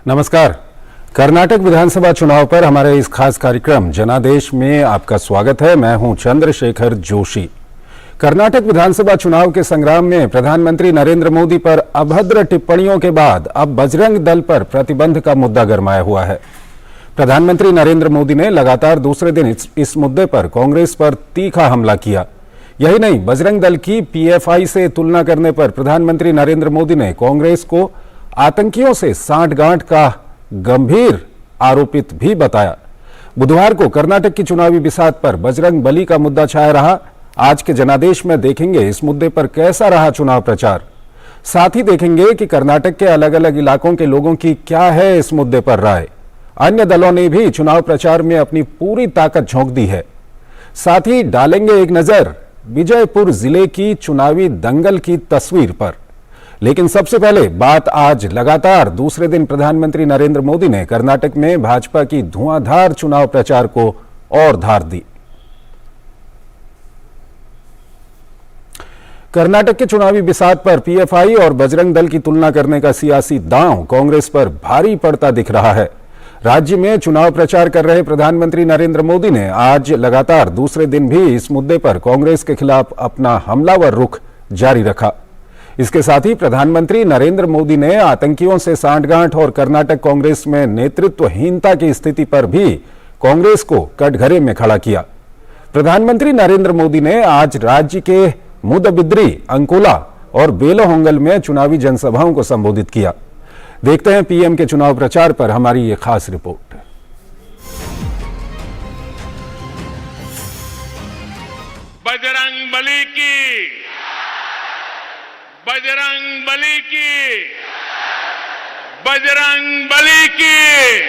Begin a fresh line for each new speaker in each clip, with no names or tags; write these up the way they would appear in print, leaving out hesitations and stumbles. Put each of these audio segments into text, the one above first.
नमस्कार। कर्नाटक विधानसभा चुनाव पर हमारे इस खास कार्यक्रम जनादेश में आपका स्वागत है। मैं हूं चंद्रशेखर जोशी। कर्नाटक विधानसभा चुनाव के संग्राम में प्रधानमंत्री नरेंद्र मोदी पर अभद्र टिप्पणियों के बाद अब बजरंग दल पर प्रतिबंध का मुद्दा गरमाया हुआ है। प्रधानमंत्री नरेंद्र मोदी ने लगातार दूसरे दिन इस मुद्दे पर कांग्रेस पर तीखा हमला किया। यही नहीं, बजरंग दल की पीएफआई से तुलना करने पर प्रधानमंत्री नरेंद्र मोदी ने कांग्रेस को आतंकियों से सांठगांठ का गंभीर आरोपित भी बताया। बुधवार को कर्नाटक की चुनावी बिसात पर बजरंग बली का मुद्दा छाया रहा। आज के जनादेश में देखेंगे इस मुद्दे पर कैसा रहा चुनाव प्रचार। साथ ही देखेंगे कि कर्नाटक के अलग अलग इलाकों के लोगों की क्या है इस मुद्दे पर राय। अन्य दलों ने भी चुनाव प्रचार में अपनी पूरी ताकत झोंक दी है। साथ ही डालेंगे एक नजर विजयपुर जिले की चुनावी दंगल की तस्वीर पर। लेकिन सबसे पहले बात आज लगातार दूसरे दिन प्रधानमंत्री नरेंद्र मोदी ने कर्नाटक में भाजपा की धुआंधार चुनाव प्रचार को और धार दी। कर्नाटक के चुनावी बिसात पर पीएफआई और बजरंग दल की तुलना करने का सियासी दांव कांग्रेस पर भारी पड़ता दिख रहा है। राज्य में चुनाव प्रचार कर रहे प्रधानमंत्री नरेंद्र मोदी ने आज लगातार दूसरे दिन भी इस मुद्दे पर कांग्रेस के खिलाफ अपना हमलावर रुख जारी रखा। इसके साथ ही प्रधानमंत्री नरेंद्र मोदी ने आतंकियों से सांठगांठ और कर्नाटक कांग्रेस में नेतृत्वहीनता की स्थिति पर भी कांग्रेस को कटघरे में खड़ा किया। प्रधानमंत्री नरेंद्र मोदी ने आज राज्य के मुदबिद्री, अंकोला और बेलोहोंगल में चुनावी जनसभाओं को संबोधित किया। देखते हैं पीएम के चुनाव प्रचार पर हमारी ये खास रिपोर्ट।
बजरंग बली की, बजरंग बली की, बजरंग बली की।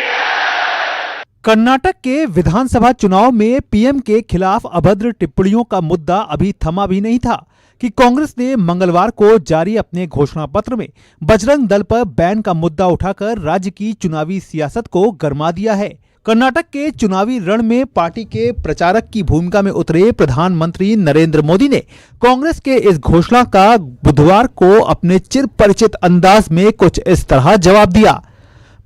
कर्नाटक के विधानसभा चुनाव में पीएम के खिलाफ अभद्र टिप्पणियों का मुद्दा अभी थमा भी नहीं था कि कांग्रेस ने मंगलवार को जारी अपने घोषणा पत्र में बजरंग दल पर बैन का मुद्दा उठाकर राज्य की चुनावी सियासत को गरमा दिया है। कर्नाटक के चुनावी रण में पार्टी के प्रचारक की भूमिका में उतरे प्रधानमंत्री नरेंद्र मोदी ने कांग्रेस के इस घोषणा का बुधवार को अपने चिर परिचित अंदाज में कुछ इस तरह जवाब दिया।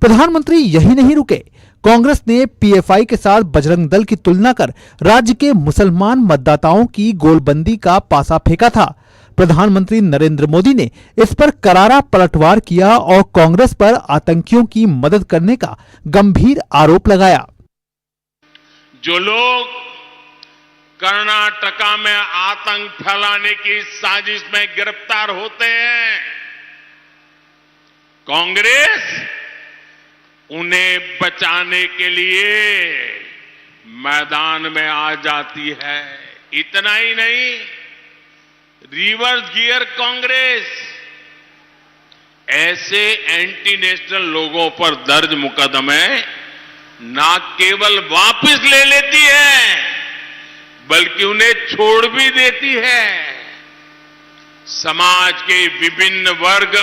प्रधानमंत्री यही नहीं रुके, कांग्रेस ने पीएफआई के साथ बजरंग दल की तुलना कर राज्य के मुसलमान मतदाताओं की गोलबंदी का पासा फेंका था। प्रधानमंत्री नरेंद्र मोदी ने इस पर करारा पलटवार किया और कांग्रेस पर आतंकियों की मदद करने का गंभीर आरोप लगाया।
जो लोग कर्नाटका में आतंक फैलाने की साजिश में गिरफ्तार होते हैं, कांग्रेस उन्हें बचाने के लिए मैदान में आ जाती है। इतना ही नहीं, रिवर्स गियर कांग्रेस ऐसे एंटी नेशनल लोगों पर दर्ज मुकदमे ना केवल वापस ले लेती है बल्कि उन्हें छोड़ भी देती है। समाज के विभिन्न वर्ग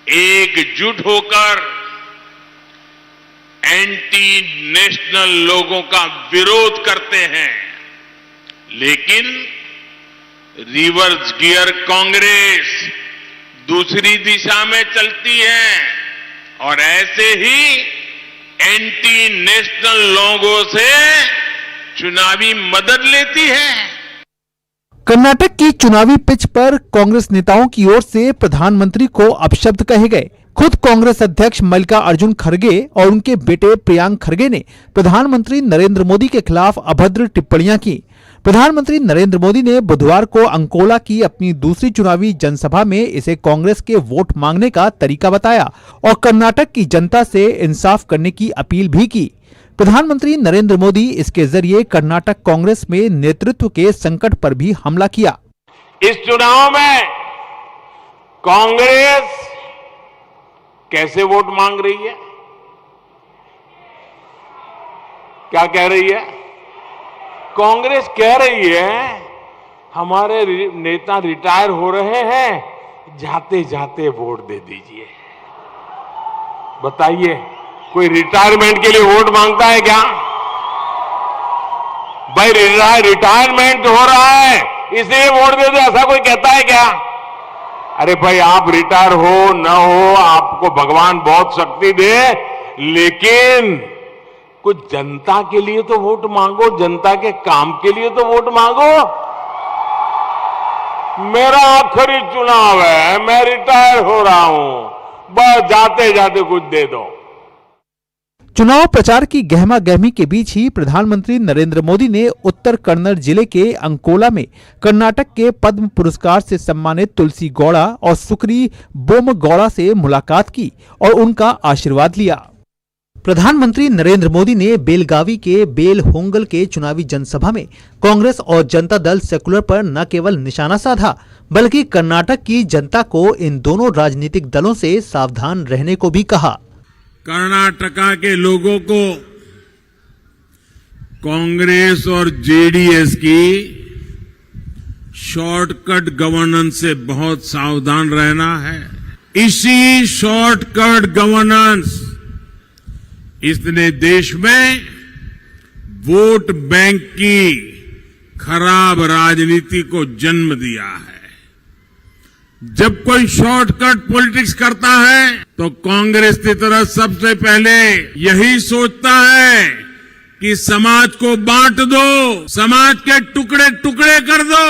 एकजुट होकर एंटी नेशनल लोगों का विरोध करते हैं, लेकिन रिवर्स गियर कांग्रेस दूसरी दिशा में चलती है और ऐसे ही एंटी नेशनल लोगों से चुनावी मदद लेती है।
कर्नाटक की चुनावी पिच पर कांग्रेस नेताओं की ओर से प्रधानमंत्री को अपशब्द कहे गए। खुद कांग्रेस अध्यक्ष मल्लिकार्जुन खड़गे और उनके बेटे प्रियांक खड़गे ने प्रधानमंत्री नरेंद्र मोदी के खिलाफ अभद्र टिप्पणियां की। प्रधानमंत्री नरेंद्र मोदी ने बुधवार को अंकोला की अपनी दूसरी चुनावी जनसभा में इसे कांग्रेस के वोट मांगने का तरीका बताया और कर्नाटक की जनता से इंसाफ करने की अपील भी की। प्रधानमंत्री नरेंद्र मोदी इसके जरिए कर्नाटक कांग्रेस में नेतृत्व के संकट पर भी हमला किया।
इस चुनाव में कांग्रेस कैसे वोट मांग रही है? क्या कह रही है? कांग्रेस कह रही है हमारे नेता रिटायर हो रहे हैं, जाते जाते वोट दे दीजिए। बताइए, कोई रिटायरमेंट के लिए वोट मांगता है क्या? भाई रिटायरमेंट हो रहा है इसलिए वोट दे दो, ऐसा कोई कहता है क्या? अरे भाई, आप रिटायर हो न हो, आपको भगवान बहुत शक्ति दे, लेकिन कुछ जनता के लिए तो वोट मांगो, जनता के काम के लिए तो वोट मांगो। मेरा आखिरी चुनाव है, मैं रिटायर हो रहा हूं, बस जाते जाते कुछ दे दो।
चुनाव प्रचार की गहमा गहमी के बीच ही प्रधानमंत्री नरेंद्र मोदी ने उत्तर कन्नड़ जिले के अंकोला में कर्नाटक के पद्म पुरस्कार से सम्मानित तुलसी गौड़ा और सुकरी बोमगौड़ा से मुलाकात की और उनका आशीर्वाद लिया। प्रधानमंत्री नरेंद्र मोदी ने बेलगावी के बेल होंगल के चुनावी जनसभा में कांग्रेस और जनता दल सेकुलर पर न केवल निशाना साधा, बल्कि कर्नाटक की जनता को इन दोनों राजनीतिक दलों से सावधान रहने को भी कहा।
कर्नाटका के लोगों को कांग्रेस और जेडीएस की शॉर्टकट गवर्नेंस से बहुत सावधान रहना है। इसी शॉर्टकट गवर्नेंस इसने देश में वोट बैंक की खराब राजनीति को जन्म दिया है। जब कोई शॉर्टकट पॉलिटिक्स करता है तो कांग्रेस की तरह सबसे पहले यही सोचता है कि समाज को बांट दो, समाज के टुकड़े टुकड़े कर दो।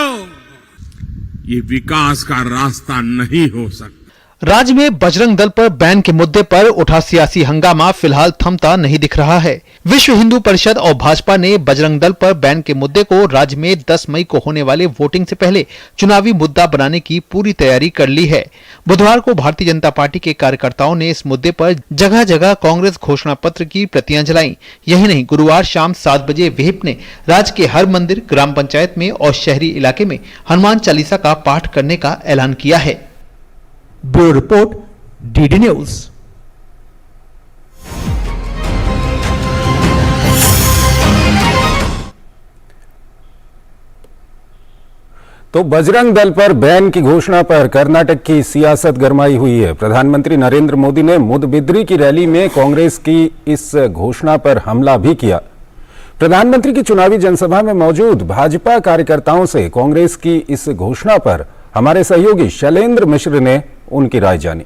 ये विकास का रास्ता नहीं हो सकता।
राज्य में बजरंग दल पर बैन के मुद्दे पर उठा सियासी हंगामा फिलहाल थमता नहीं दिख रहा है। विश्व हिंदू परिषद और भाजपा ने बजरंग दल पर बैन के मुद्दे को राज्य में 10 मई को होने वाले वोटिंग से पहले चुनावी मुद्दा बनाने की पूरी तैयारी कर ली है। बुधवार को भारतीय जनता पार्टी के कार्यकर्ताओं ने इस मुद्दे पर जगह जगह कांग्रेस घोषणा पत्र की प्रतियां जलाई। यही नहीं, गुरुवार शाम 7 बजे विहिप ने राज्य के हर मंदिर, ग्राम पंचायत में और शहरी इलाके में हनुमान चालीसा का पाठ करने का ऐलान किया है। Bureau report, DD news.
तो बजरंग दल पर बैन की घोषणा पर कर्नाटक की सियासत गरमाई हुई है। प्रधानमंत्री नरेंद्र मोदी ने मुदबिद्री की रैली में कांग्रेस की इस घोषणा पर हमला भी किया। प्रधानमंत्री की चुनावी जनसभा में मौजूद भाजपा कार्यकर्ताओं से कांग्रेस की इस घोषणा पर हमारे सहयोगी शैलेंद्र मिश्र ने उनकी राय जानी।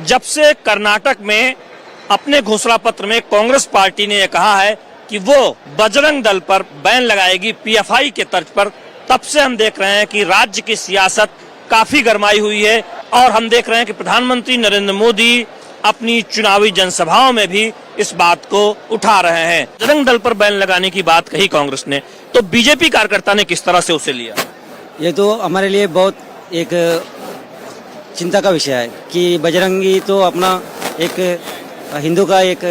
जब से कर्नाटक में अपने घोषणा पत्र में कांग्रेस पार्टी ने यह कहा है कि वो बजरंग दल पर बैन लगाएगी पीएफआई के तर्ज पर, तब से हम देख रहे हैं कि राज्य की सियासत काफी गरमाई हुई है और हम देख रहे हैं कि प्रधानमंत्री नरेंद्र मोदी अपनी चुनावी जनसभाओं में भी इस बात को उठा रहे हैं। बजरंग दल पर बैन लगाने की बात कही कांग्रेस ने, तो बीजेपी कार्यकर्ता ने किस तरह से उसे लिया?
ये तो हमारे लिए बहुत एक चिंता का विषय है कि बजरंगी तो अपना एक हिंदू का एक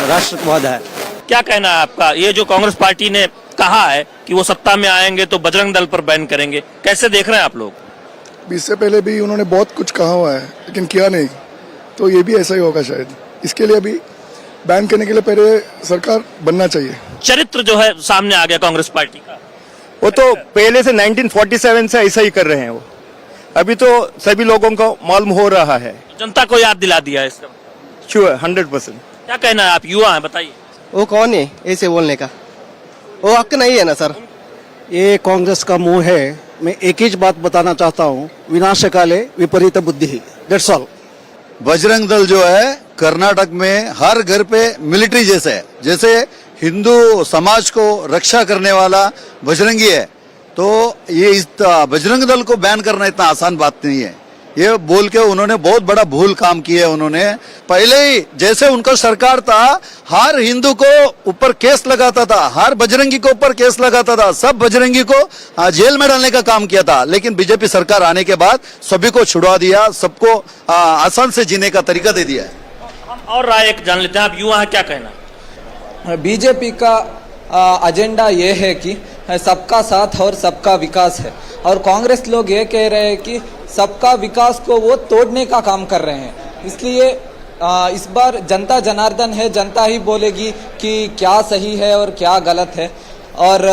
राष्ट्रवाद है।
क्या कहना है आपका? ये जो कांग्रेस पार्टी ने कहा है कि वो सत्ता में आएंगे तो बजरंग दल पर बैन करेंगे, कैसे देख रहे हैं आप लोग?
इससे पहले भी उन्होंने बहुत कुछ कहा हुआ है लेकिन किया नहीं, तो ये भी ऐसा ही होगा शायद। इसके लिए अभी बैन करने के लिए पहले सरकार बनना चाहिए।
चरित्र जो है सामने आ गया कांग्रेस पार्टी का।
वो तो पहले से 1947 से ऐसा ही कर रहे हैं। वो अभी तो सभी लोगों को मालूम हो रहा है,
जनता को याद दिला दिया है इसका।
श्योर 100%।
क्या कहना है? आप युवा हैं, बताइए।
वो कौन है ऐसे बोलने का? वो हक नहीं है ना सर।
ये कांग्रेस का मुंह है। मैं एक ही बात बताना चाहता हूँ, विनाश काले विपरीत बुद्धि, दैट्स ऑल।
बजरंग दल जो है कर्नाटक में हर घर पे मिलिट्री जैसे है, जैसे हिंदू समाज को रक्षा करने वाला बजरंगी है। तो ये इस बजरंग दल को बैन करना इतना आसान बात नहीं है। ये बोल के उन्होंने बहुत बड़ा भूल काम किया। उन्होंने पहले ही जैसे उनका सरकार था, हर हिंदू को ऊपर केस लगाता था, हर बजरंगी को ऊपर केस लगाता था, सब बजरंगी को जेल में डालने का काम किया था। लेकिन बीजेपी सरकार आने के बाद सभी को छुड़वा दिया, सबको आसान से जीने का तरीका दे दिया है।
हम और राय एक जान लेते हैं। आप युवा हैं, क्या कहना?
बीजेपी का एजेंडा ये है कि सबका साथ और सबका विकास है, और कांग्रेस लोग ये कह रहे हैं कि सबका विकास को वो तोड़ने का काम कर रहे हैं। इसलिए इस बार जनता जनार्दन है, जनता ही बोलेगी कि क्या सही है और क्या गलत है। और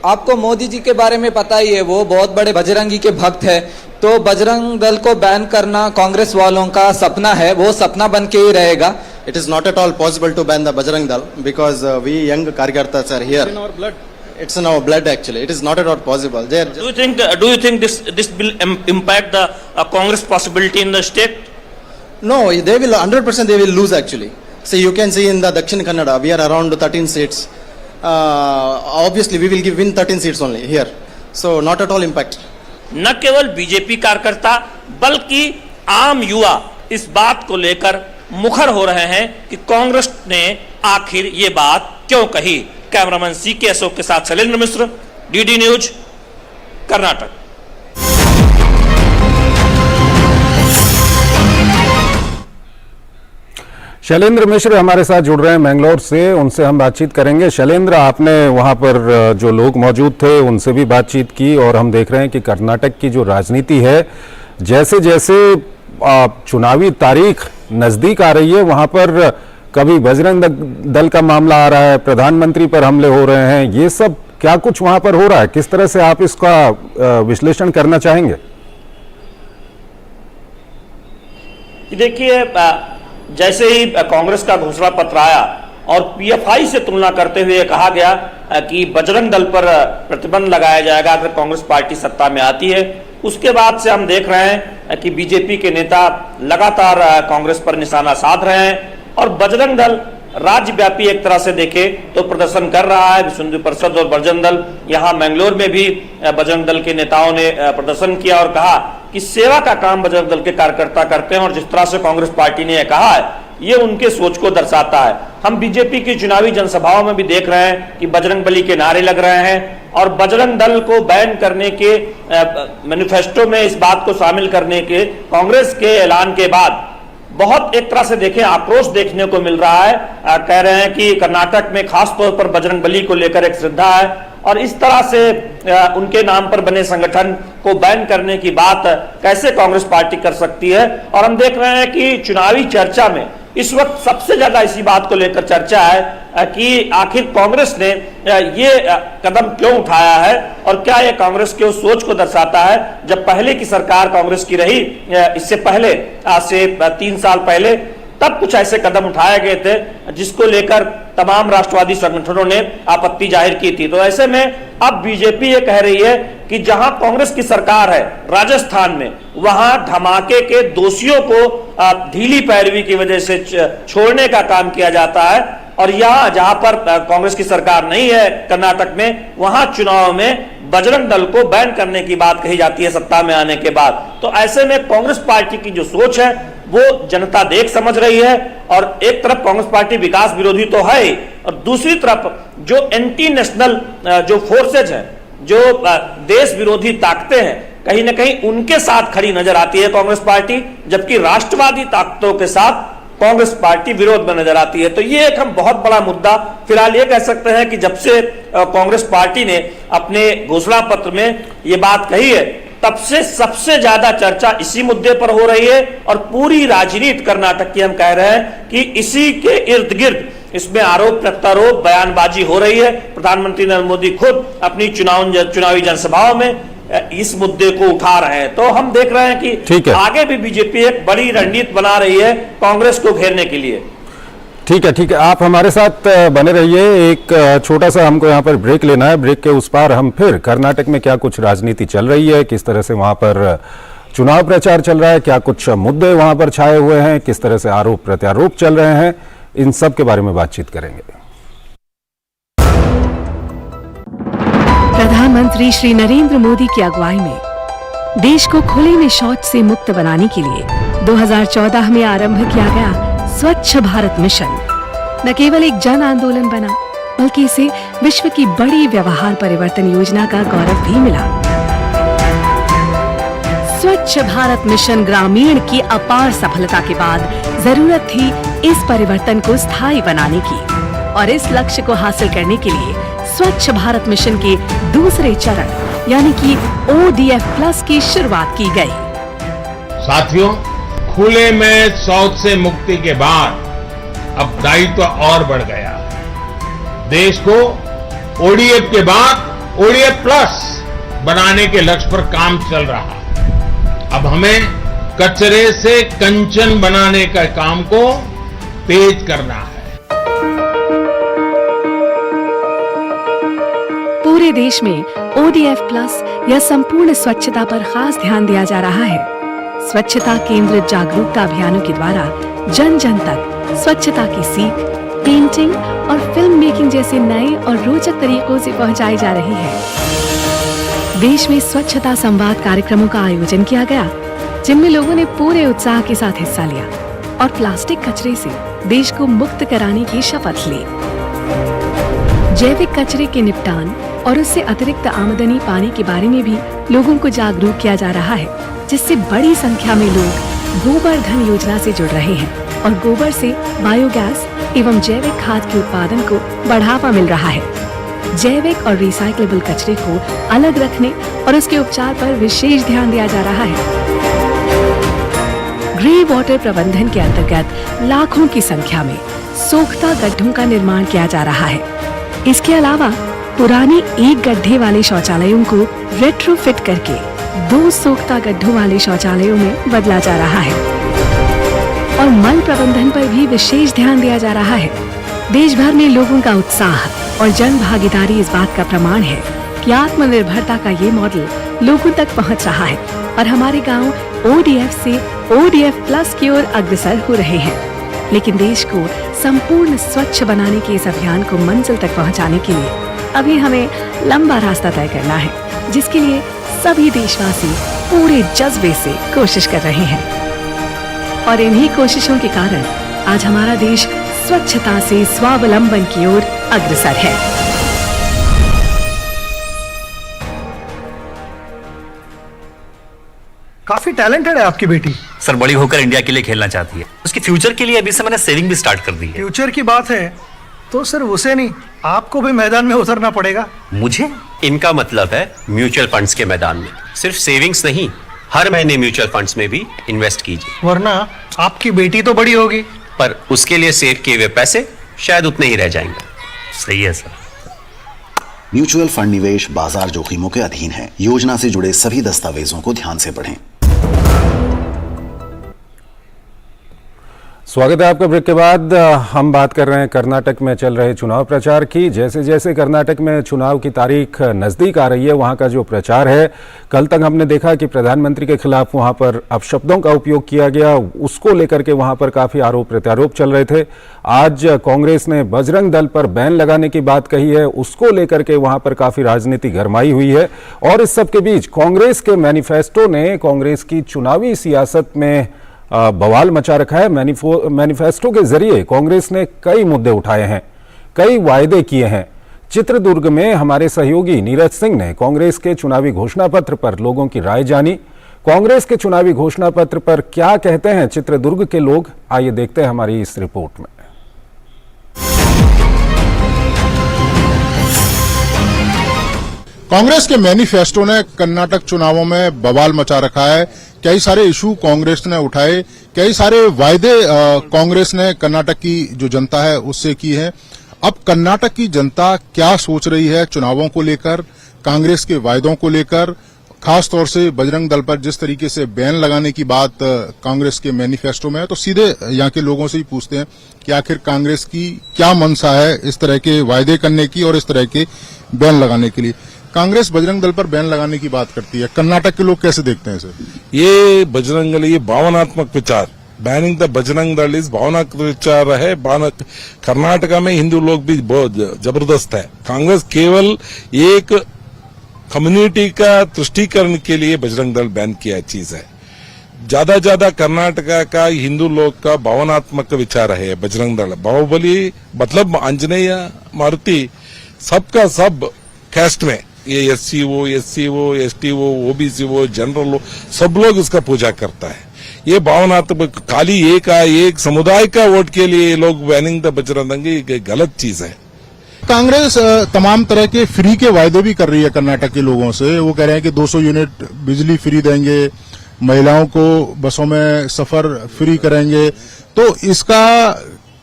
आपको मोदी जी के बारे में पता ही है, वो बहुत बड़े बजरंगी के भक्त है। तो बजरंग दल को बैन करना कांग्रेस वालों का सपना है, वो सपना बन के ही रहेगा।
It is not at all possible to ban the Bajrang Dal because we young Karyakartas are here. It's in our blood actually. It is not at all possible. They are
Do you think this will impact the Congress possibility in the state?
no, they will 100% they will lose actually. See, you can see in the Dakshin Kannada, we are around 13 seats. Obviously, we will win 13 seats only here. So, not at all impact.
न केवल BJP कार्यकर्ता बल्कि आम युवा इस बात को लेकर मुखर हो रहे हैं कि कांग्रेस ने आखिर ये बात क्यों कही। कैमरामैन सीके अशोक के साथ शैलेंद्र मिश्र, डीडी न्यूज, कर्नाटक।
शैलेंद्र मिश्र हमारे साथ जुड़ रहे हैं मैंगलोर से, उनसे हम बातचीत करेंगे। शैलेंद्र, आपने वहां पर जो लोग मौजूद थे उनसे भी बातचीत की और हम देख रहे हैं कि कर्नाटक की जो राजनीति है, जैसे जैसे चुनावी तारीख नजदीक आ रही है, वहां पर कभी बजरंग दल का मामला आ रहा है, प्रधानमंत्री पर हमले हो रहे हैं, ये सब क्या कुछ वहां पर हो रहा है? किस तरह से आप इसका विश्लेषण करना चाहेंगे?
देखिए, जैसे ही कांग्रेस का घोषणा पत्र आया और पीएफआई से तुलना करते हुए कहा गया कि बजरंग दल पर प्रतिबंध लगाया जाएगा अगर कांग्रेस पार्टी सत्ता में आती है, उसके बाद से हम देख रहे हैं कि बीजेपी के नेता लगातार कांग्रेस पर निशाना साध रहे हैं और बजरंग दल राज्यव्यापी एक तरह से देखे तो प्रदर्शन कर रहा है। विश्व हिंदू परिषद और बजरंग दल, यहाँ मैंगलोर में भी बजरंग दल के नेताओं ने प्रदर्शन किया और कहा कि सेवा का काम बजरंग दल के कार्यकर्ता करते हैं और जिस तरह से कांग्रेस पार्टी ने कहा है ये उनके सोच को दर्शाता है। हम बीजेपी की चुनावी जनसभाओं में भी देख रहे हैं कि बजरंग बली के नारे लग रहे हैं और बजरंग दल को बैन करने के मैनिफेस्टो में इस बात को शामिल करने के कांग्रेस के ऐलान के बाद बहुत एक तरह से देखें आक्रोश देखने को मिल रहा है। कह रहे हैं कि कर्नाटक में खास तौर पर बजरंग बली को लेकर एक श्रद्धा है और इस तरह से उनके नाम पर बने संगठन को बैन करने की बात कैसे कांग्रेस पार्टी कर सकती है। और हम देख रहे हैं कि चुनावी चर्चा में इस वक्त सबसे ज्यादा इसी बात को लेकर चर्चा है कि आखिर कांग्रेस ने ये कदम क्यों उठाया है और क्या ये कांग्रेस की उस सोच को दर्शाता है। जब पहले की सरकार कांग्रेस की रही, इससे पहले आज से 3 साल पहले, तब कुछ ऐसे कदम उठाए गए थे जिसको लेकर तमाम राष्ट्रवादी संगठनों ने आपत्ति जाहिर की थी। तो ऐसे में अब बीजेपी ये कह रही है कि जहां कांग्रेस की सरकार है राजस्थान में, वहां धमाके के दोषियों को ढीली पैरवी की वजह से छोड़ने का काम किया जाता है और यहाँ जहां पर कांग्रेस की सरकार नहीं है कर्नाटक में, वहां चुनाव में बजरंग दल को बैन करने की बात कही जाती है सत्ता में आने के बाद। तो ऐसे में कांग्रेस पार्टी की जो सोच है वो जनता देख समझ रही है और एक तरफ कांग्रेस पार्टी विकास विरोधी तो है ही और दूसरी तरफ जो एंटी नेशनल जो फोर्सेज हैं, जो देश विरोधी ताकतें हैं, कहीं ना कहीं उनके साथ खड़ी नजर आती है कांग्रेस पार्टी, जबकि राष्ट्रवादी ताकतों के साथ कांग्रेस पार्टी विरोध में नजर आती है। तो ये एक हम बहुत बड़ा मुद्दा फिलहाल ये कह सकते हैं कि जब से कांग्रेस पार्टी ने अपने घोषणा पत्र में ये बात कही है, तब से सबसे ज्यादा चर्चा इसी मुद्दे पर हो रही है और पूरी राजनीति कर्नाटक की हम कह रहे हैं कि इसी के इर्द गिर्द इसमें आरोप प्रत्यारोप बयानबाजी हो रही है। प्रधानमंत्री नरेंद्र मोदी खुद अपनी चुनावी जनसभाओं में इस मुद्दे को उठा रहे हैं। तो हम देख रहे हैं कि आगे भी बीजेपी एक बड़ी रणनीति बना रही है कांग्रेस को घेरने के लिए।
ठीक है, आप हमारे साथ बने रहिए। एक छोटा सा हमको यहाँ पर ब्रेक लेना है। ब्रेक के उस पार हम फिर कर्नाटक में क्या कुछ राजनीति चल रही है, किस तरह से वहां पर चुनाव प्रचार चल रहा है, क्या कुछ मुद्दे वहां पर छाए हुए हैं, किस तरह से आरोप प्रत्यारोप चल रहे हैं, इन सब के बारे में बातचीत करेंगे।
प्रधानमंत्री श्री नरेंद्र मोदी की अगुवाई में देश को खुले में शौच से मुक्त बनाने के लिए 2014 में आरंभ किया गया स्वच्छ भारत मिशन न केवल एक जन आंदोलन बना, बल्कि इसे विश्व की बड़ी व्यवहार परिवर्तन योजना का गौरव भी मिला। स्वच्छ भारत मिशन ग्रामीण की अपार सफलता के बाद जरूरत थी इस परिवर्तन को स्थायी बनाने की और इस लक्ष्य को हासिल करने के लिए स्वच्छ भारत मिशन के दूसरे चरण यानी कि ODF+ की शुरुआत की गई।
साथियों, खुले में शौच से मुक्ति के बाद अब दायित्व और बढ़ गया। देश को ODF के बाद ODF+ बनाने के लक्ष्य पर काम चल रहा है। अब हमें कचरे से कंचन बनाने का काम को तेज करना है।
पूरे देश में ODF प्लस या संपूर्ण स्वच्छता पर खास ध्यान दिया जा रहा है। स्वच्छता केंद्रित जागरूकता अभियानों के द्वारा जन जन तक स्वच्छता की सीख, पेंटिंग और फिल्म मेकिंग जैसे नए और रोचक तरीकों से पहुंचाई जा रही है। देश में स्वच्छता संवाद कार्यक्रमों का आयोजन किया गया, जिनमें लोगों ने पूरे उत्साह के साथ हिस्सा लिया और प्लास्टिक कचरे से देश को मुक्त कराने की शपथ ली। जैविक कचरे के निपटान और उससे अतिरिक्त आमदनी पाने के बारे में भी लोगों को जागरूक किया जा रहा है, जिससे बड़ी संख्या में लोग गोबर धन योजना से जुड़ रहे हैं और गोबर से बायोगैस एवं जैविक खाद के उत्पादन को बढ़ावा मिल रहा है। जैविक और रिसाइक्लेबल कचरे को अलग रखने और उसके उपचार पर विशेष ध्यान दिया जा रहा है। ग्रे वाटर प्रबंधन के अंतर्गत लाखों की संख्या में सोख्ता गड्ढों का निर्माण किया जा रहा है। इसके अलावा पुराने एक गड्ढे वाले शौचालयों को रेट्रोफिट करके 2 सोख्ता गड्ढों वाले शौचालयों में बदला जा रहा है और मल प्रबंधन पर भी विशेष ध्यान दिया जा रहा है। देश भर में लोगों का उत्साह और जन भागीदारी इस बात का प्रमाण है कि आत्मनिर्भरता का ये मॉडल लोगों तक पहुंच रहा है और हमारे गांव ODF से ODF प्लस की ओर अग्रसर हो रहे हैं। लेकिन देश को संपूर्ण स्वच्छ बनाने के इस अभियान को मंजिल तक पहुंचाने के लिए अभी हमें लंबा रास्ता तय करना है, जिसके लिए सभी देशवासी पूरे जज्बे से कोशिश कर रहे हैं। और इन्हीं कोशिशों के कारण आज हमारा देश स्वच्छता से स्वावलंबन की ओर अग्रसर है।
काफी टैलेंटेड है आपकी बेटी।
सर बड़ी होकर इंडिया के लिए खेलना चाहती है। उसके फ्यूचर के लिए अभी से मैंने सेविंग भी स्टार्ट कर दी है।
फ्यूचर की बात है तो सर उसे नहीं, आपको भी मैदान में उतरना पड़ेगा।
मुझे? इनका मतलब है म्यूचुअल फंड्स के मैदान में। सिर्फ सेविंग्स नहीं, हर महीने म्यूचुअल फंड्स में भी इन्वेस्ट कीजिए।
वरना आपकी बेटी तो बड़ी होगी,
पर उसके लिए सेव किए हुए पैसे शायद उतने ही रह जाएंगे। सही है सर।
म्यूचुअल फंड निवेश बाजार जोखिमों के अधीन है। योजना से जुड़े सभी दस्तावेजों को ध्यान से पढ़ें।
स्वागत है आपका। ब्रेक के बाद हम बात कर रहे हैं कर्नाटक में चल रहे चुनाव प्रचार की। जैसे जैसे कर्नाटक में चुनाव की तारीख नजदीक आ रही है, वहां का जो प्रचार है, कल तक हमने देखा कि प्रधानमंत्री के खिलाफ वहां पर अपशब्दों का उपयोग किया गया, उसको लेकर के वहां पर काफी आरोप प्रत्यारोप चल रहे थे। आज कांग्रेस ने बजरंग दल पर बैन लगाने की बात कही है, उसको लेकर के वहां पर काफी राजनीति गरमाई हुई है। और इस सबके बीच कांग्रेस के मैनिफेस्टो ने कांग्रेस की चुनावी सियासत में बवाल मचा रखा है। मैनिफेस्टो के जरिए कांग्रेस ने कई मुद्दे उठाए हैं, कई वायदे किए हैं। चित्रदुर्ग में हमारे सहयोगी नीरज सिंह ने कांग्रेस के चुनावी घोषणा पत्र पर लोगों की राय जानी। कांग्रेस के चुनावी घोषणा पत्र पर क्या कहते हैं चित्रदुर्ग के लोग, आइए देखते हैं हमारी इस रिपोर्ट में।
कांग्रेस के मैनिफेस्टो ने कर्नाटक चुनावों में बवाल मचा रखा है। कई सारे इशू कांग्रेस ने उठाए, कई सारे वायदे कांग्रेस ने कर्नाटक की जो जनता है उससे की है। अब कर्नाटक की जनता क्या सोच रही है चुनावों को लेकर, कांग्रेस के वायदों को लेकर, खास तौर से बजरंग दल पर जिस तरीके से बैन लगाने की बात कांग्रेस के मैनिफेस्टो में है, तो सीधे यहाँ के लोगों से ही पूछते हैं कि आखिर कांग्रेस की क्या मंशा है इस तरह के वायदे करने की और इस तरह के बैन लगाने के लिए। कांग्रेस बजरंग दल पर बैन लगाने की बात करती है, कर्नाटक के लोग कैसे देखते हैं इसे?
ये बजरंग दल, ये भावनात्मक विचार, बैनिंग द बजरंग दल इस भावनात्मक विचार है। कर्नाटक में हिंदू लोग भी बहुत जबरदस्त है। कांग्रेस केवल एक कम्युनिटी का तुष्टीकरण के लिए बजरंग दल बैन किया चीज है। ज्यादा कर्नाटक का हिंदू लोग का भावनात्मक विचार है बजरंग दल। बाहुबली मतलब आंजनेय मारुति, सबका सब कैस्ट में, ये SC वो, SC वो, ST वो, OBC वो, जनरल वो, सब लोग इसका पूजा करता है। ये भावनात्मक खाली एक समुदाय का वोट के लिए लोग बैनिंग द बजरंग दल गलत चीज है।
कांग्रेस तमाम तरह के फ्री के वायदे भी कर रही है कर्नाटक के लोगों से। वो कह रहे हैं कि 200 यूनिट बिजली फ्री देंगे, महिलाओं को बसों में सफर फ्री करेंगे। तो इसका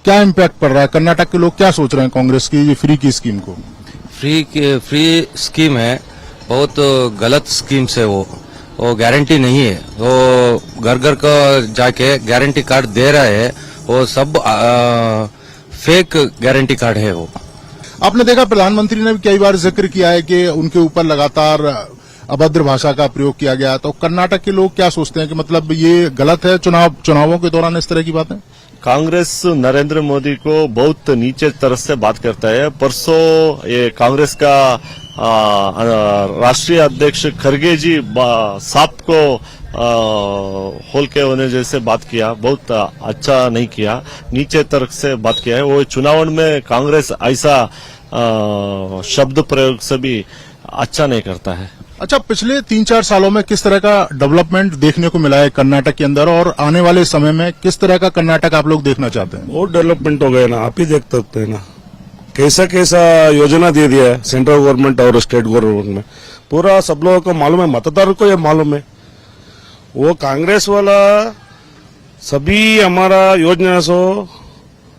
क्या इम्पैक्ट पड़ रहा है? कर्नाटक के लोग क्या सोच रहे हैं कांग्रेस की ये फ्री की स्कीम को?
फ्री स्कीम है, बहुत गलत स्कीम्स है वो गारंटी नहीं है। वो घर घर को जाके गारंटी कार्ड दे रहा है, वो सब फेक गारंटी कार्ड है वो।
आपने देखा प्रधानमंत्री ने भी कई बार जिक्र किया है कि उनके ऊपर लगातार अभद्र भाषा का प्रयोग किया गया। तो कर्नाटक के लोग क्या सोचते हैं कि मतलब ये गलत है चुनावों के दौरान इस तरह की बातें?
कांग्रेस नरेंद्र मोदी को बहुत नीचे तरह से बात करता है। परसों ये कांग्रेस का राष्ट्रीय अध्यक्ष खरगे जी सांप को होल के होने जैसे बात किया, बहुत अच्छा नहीं किया, नीचे तरह से बात किया है। वो चुनाव में कांग्रेस ऐसा शब्द प्रयोग से भी अच्छा नहीं करता है।
अच्छा, पिछले 3-4 सालों में किस तरह का डेवलपमेंट देखने को मिला है कर्नाटक के अंदर, और आने वाले समय में किस तरह का कर्नाटक आप लोग देखना चाहते हैं?
बहुत डेवलपमेंट हो गए ना, आप ही देख सकते हैं ना, कैसा कैसा योजना दे दिया है सेंट्रल गवर्नमेंट और स्टेट गवर्नमेंट में। पूरा सब लोगों को मालूम है, मतदार को ये मालूम है। वो कांग्रेस वाला सभी हमारा योजना से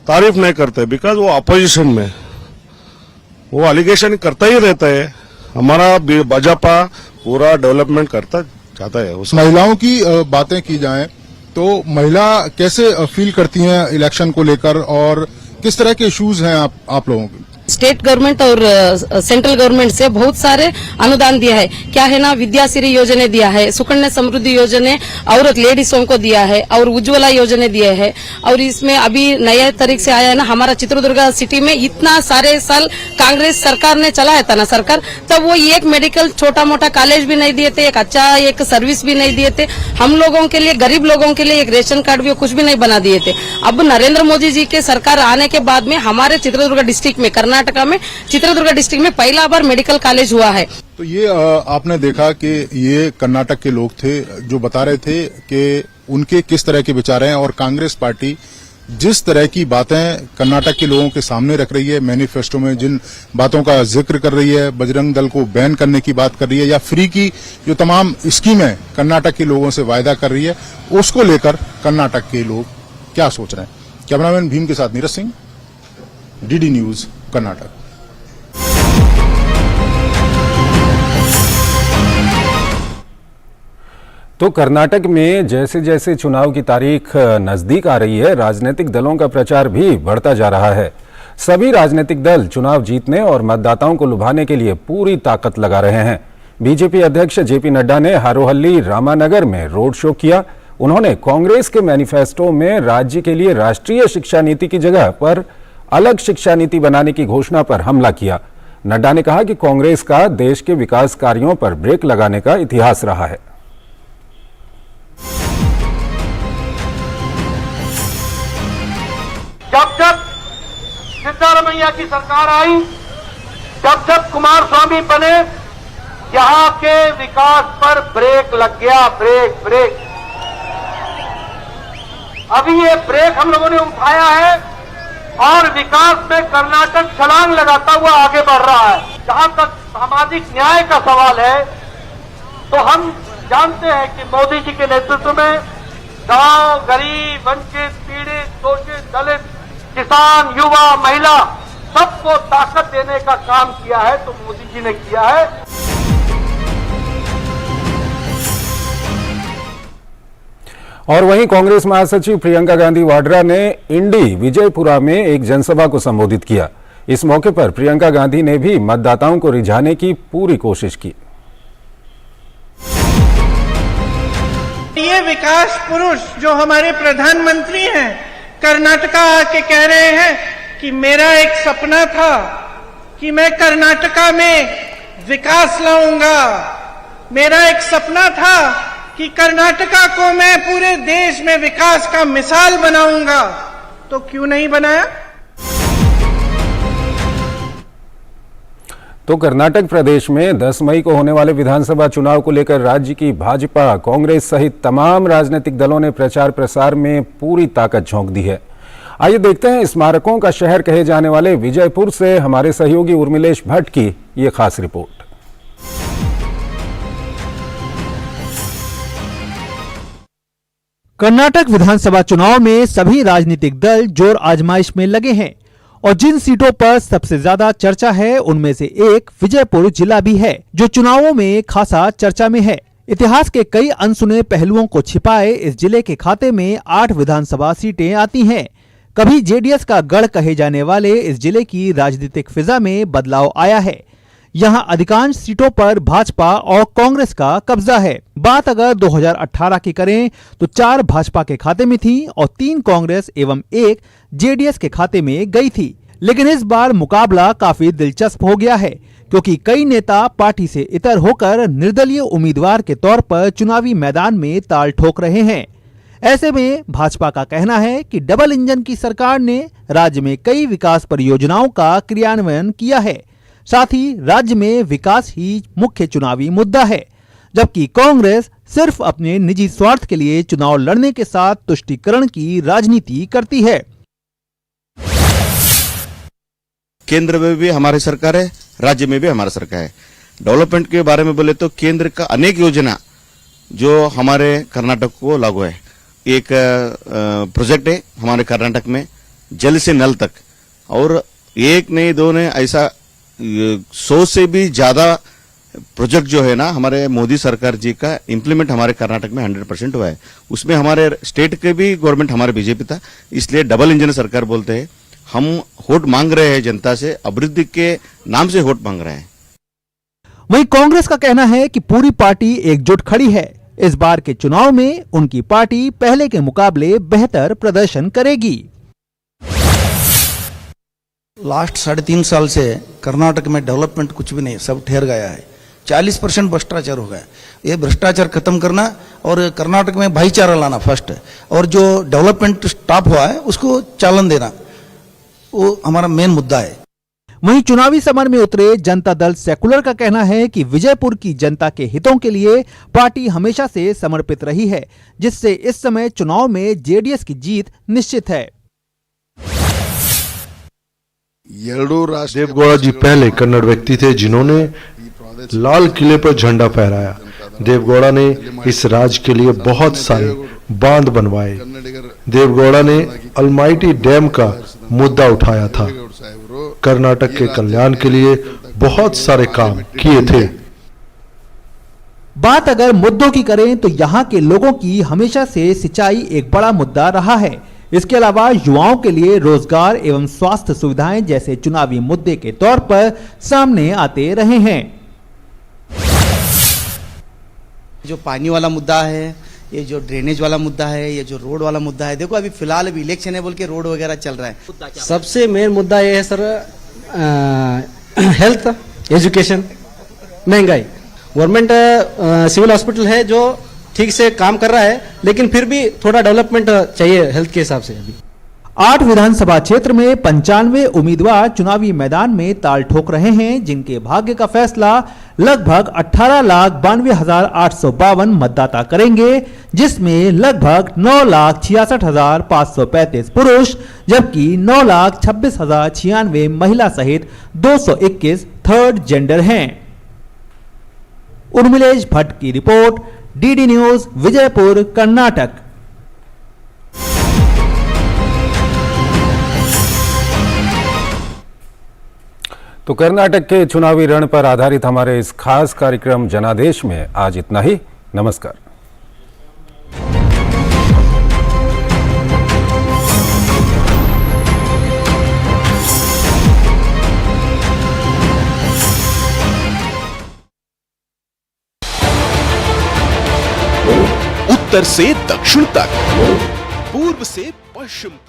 तारीफ नहीं करते, बिकॉज वो अपोजिशन में, वो एलिगेशन करता ही रहता है। हमारा भाजपा पूरा डेवलपमेंट करता चाहता है।
महिलाओं की बातें की जाएं तो महिला कैसे फील करती हैं इलेक्शन को लेकर, और किस तरह के इश्यूज हैं आप लोगों के?
स्टेट गवर्नमेंट और सेंट्रल गवर्नमेंट से बहुत सारे अनुदान दिया है। क्या है ना, विद्याश्री योजना दिया है, सुकन्या समृद्धि योजना औरत लेडीजों को दिया है, और उज्ज्वला योजना दिया है। और इसमें अभी नया तरीके से आया है ना, हमारा चित्रदुर्ग सिटी में इतना सारे साल कांग्रेस सरकार ने चलाया था ना सरकार, तब वो एक मेडिकल छोटा मोटा कॉलेज भी नहीं दिए थे, एक अच्छा एक सर्विस भी नहीं दिए थे हम लोगों के लिए, गरीब लोगों के लिए एक रेशन कार्ड भी कुछ भी नहीं बना दिए थे। अब नरेंद्र मोदी जी के सरकार आने के बाद में हमारे चित्रदुर्ग डिस्ट्रिक्ट में, कर्नाटक में चित्रदुर्ग डिस्ट्रिक्ट में पहला बार मेडिकल कॉलेज हुआ है।
तो ये आपने देखा कि ये कर्नाटक के लोग थे जो बता रहे थे कि उनके किस तरह के विचार हैं, और कांग्रेस पार्टी जिस तरह की बातें कर्नाटक के लोगों के सामने रख रही है, मैनिफेस्टो में जिन बातों का जिक्र कर रही है, बजरंग दल को बैन करने की बात कर रही है, या फ्री की जो तमाम स्कीमें कर्नाटक के लोगों से वायदा कर रही है, उसको लेकर कर्नाटक के लोग क्या सोच रहे हैं। कैमरामैन भीम के साथ नीरज सिंह, डीडी न्यूज, कर्नाटक।
तो कर्नाटक में जैसे जैसे चुनाव की तारीख नजदीक आ रही है, राजनीतिक दलों का प्रचार भी बढ़ता जा रहा है। सभी राजनीतिक दल चुनाव जीतने और मतदाताओं को लुभाने के लिए पूरी ताकत लगा रहे हैं। बीजेपी अध्यक्ष जेपी नड्डा ने हारोहल्ली रामानगर में रोड शो किया। उन्होंने कांग्रेस के मैनिफेस्टो में राज्य के लिए राष्ट्रीय शिक्षा नीति की जगह पर अलग शिक्षा नीति बनाने की घोषणा पर हमला किया। नड्डा ने कहा कि कांग्रेस का देश के विकास कार्यों पर ब्रेक लगाने का इतिहास रहा है।
जब जब सिद्धारमैया की सरकार आई, जब कुमार स्वामी बने, यहाँ के विकास पर ब्रेक लग गया। ब्रेक अभी ये ब्रेक हम लोगों ने उठाया है और विकास में कर्नाटक छलांग लगाता हुआ आगे बढ़ रहा है। जहां तक सामाजिक न्याय का सवाल है, तो हम जानते हैं कि मोदी जी के नेतृत्व में गांव, गरीब, वंचित, पीड़ित, शोषित, दलित, किसान, युवा, महिला सबको ताकत देने का काम किया है, तो मोदी जी ने किया है।
और वहीं कांग्रेस महासचिव प्रियंका गांधी वाड्रा ने इंडी विजयपुरा में एक जनसभा को संबोधित किया। इस मौके पर प्रियंका गांधी ने भी मतदाताओं को रिझाने की पूरी कोशिश की।
ये विकास पुरुष जो हमारे प्रधानमंत्री हैं, कर्नाटका आके कह रहे हैं कि मेरा एक सपना था कि मैं कर्नाटका में विकास लाऊंगा, मेरा एक सपना था कि कर्नाटका को मैं पूरे देश में विकास का मिसाल बनाऊंगा, तो क्यों नहीं बनाया?
तो कर्नाटक प्रदेश में 10 मई को होने वाले विधानसभा चुनाव को लेकर राज्य की भाजपा, कांग्रेस सहित तमाम राजनीतिक दलों ने प्रचार प्रसार में पूरी ताकत झोंक दी है। आइए देखते हैं स्मारकों का शहर कहे जाने वाले विजयपुर से हमारे सहयोगी उर्मिलेश भट्ट की ये खास रिपोर्ट।
कर्नाटक विधानसभा चुनाव में सभी राजनीतिक दल जोर आजमाइश में लगे हैं और जिन सीटों पर सबसे ज्यादा चर्चा है उनमें से एक विजयपुर जिला भी है, जो चुनावों में खासा चर्चा में है। इतिहास के कई अनसुने पहलुओं को छिपाए इस जिले के खाते में 8 विधानसभा सीटें आती हैं। कभी जेडीएस का गढ़ कहे जाने वाले इस जिले की राजनीतिक फिजा में बदलाव आया है। यहां अधिकांश सीटों पर भाजपा और कांग्रेस का कब्जा है। बात अगर 2018 की करें तो 4 भाजपा के खाते में थी और 3 कांग्रेस एवं 1 जेडीएस के खाते में गई थी। लेकिन इस बार मुकाबला काफी दिलचस्प हो गया है, क्योंकि कई नेता पार्टी से इतर होकर निर्दलीय उम्मीदवार के तौर पर चुनावी मैदान में ताल ठोक रहे हैं। ऐसे में भाजपा का कहना है कि डबल इंजन की सरकार ने राज्य में कई विकास परियोजनाओं का क्रियान्वयन किया है, साथ ही राज्य में विकास ही मुख्य चुनावी मुद्दा है, जबकि कांग्रेस सिर्फ अपने निजी स्वार्थ के लिए चुनाव लड़ने के साथ तुष्टीकरण की राजनीति करती है।
केंद्र में भी हमारी सरकार है, राज्य में भी हमारा सरकार है। डेवलपमेंट के बारे में बोले तो केंद्र का अनेक योजना जो हमारे कर्नाटक को लागू है। एक प्रोजेक्ट है हमारे कर्नाटक में जल से नल तक, और एक नहीं दो नहीं ऐसा 100 से भी ज्यादा प्रोजेक्ट जो है ना हमारे मोदी सरकार जी का इम्प्लीमेंट हमारे कर्नाटक में 100% हुआ है। उसमें हमारे स्टेट के भी गवर्नमेंट हमारे बीजेपी था, इसलिए डबल इंजन सरकार बोलते हैं। हम वोट मांग रहे हैं जनता से, अभिवृद्धि के नाम से वोट मांग रहे हैं।
वहीं कांग्रेस का कहना है कि पूरी पार्टी एकजुट खड़ी है। इस बार के चुनाव में उनकी पार्टी पहले के मुकाबले बेहतर प्रदर्शन करेगी।
लास्ट 3.5 साल से कर्नाटक में डेवलपमेंट कुछ भी नहीं, सब ठहर गया है। 40% भ्रष्टाचार हो गया। ये भ्रष्टाचार खत्म करना और कर्नाटक में भाईचारा लाना फर्स्ट, और जो डेवलपमेंट स्टॉप हुआ है उसको चालन देना, वो हमारा मेन मुद्दा है।
वहीं चुनावी समर में उतरे जनता दल सेकुलर का कहना है कि विजयपुर की जनता के हितों के लिए पार्टी हमेशा से समर्पित रही है, जिससे इस समय चुनाव में जेडीएस की जीत निश्चित है।
देवगौड़ा जी पहले कन्नड़ व्यक्ति थे जिन्होंने लाल किले पर झंडा फहराया। देवगौड़ा ने इस राज्य के लिए बहुत सारे बांध बनवाए। देवगौड़ा ने अलमाइटी डैम का मुद्दा उठाया था। कर्नाटक के कल्याण के लिए बहुत सारे काम किए थे।
बात अगर मुद्दों की करें तो यहाँ के लोगों की हमेशा से सिंचाई एक बड़ा मुद्दा रहा है। इसके अलावा युवाओं के लिए रोजगार एवं स्वास्थ्य सुविधाएं जैसे चुनावी मुद्दे के तौर पर सामने आते रहे हैं।
जो पानी वाला मुद्दा है, ये जो ड्रेनेज वाला मुद्दा है, ये जो रोड वाला मुद्दा है, देखो अभी फिलहाल अभी इलेक्शन है बोल के रोड वगैरह चल रहा है। सबसे मेन मुद्दा ये है सर, हेल्थ, एजुकेशन, महंगाई। गवर्नमेंट सिविल हॉस्पिटल है जो ठीक से काम कर रहा है, लेकिन फिर भी थोड़ा डेवलपमेंट चाहिए हेल्थ के हिसाब से। अभी
8 विधानसभा क्षेत्र में 95 उम्मीदवार चुनावी मैदान में ताल ठोक रहे हैं, जिनके भाग्य का फैसला लगभग 18,92,852 मतदाता करेंगे, जिसमें लगभग 9,66,535 पुरुष जबकि 9,26,096 महिला सहित 221 थर्ड जेंडर हैं। उर्मिलेश भट्ट की report, DD news, Vijaypur, Karnataka.
तो कर्नाटक के चुनावी रण पर आधारित हमारे इस खास कार्यक्रम जनादेश में आज इतना ही। नमस्कार।
उत्तर से दक्षिण तक, पूर्व से पश्चिम तक,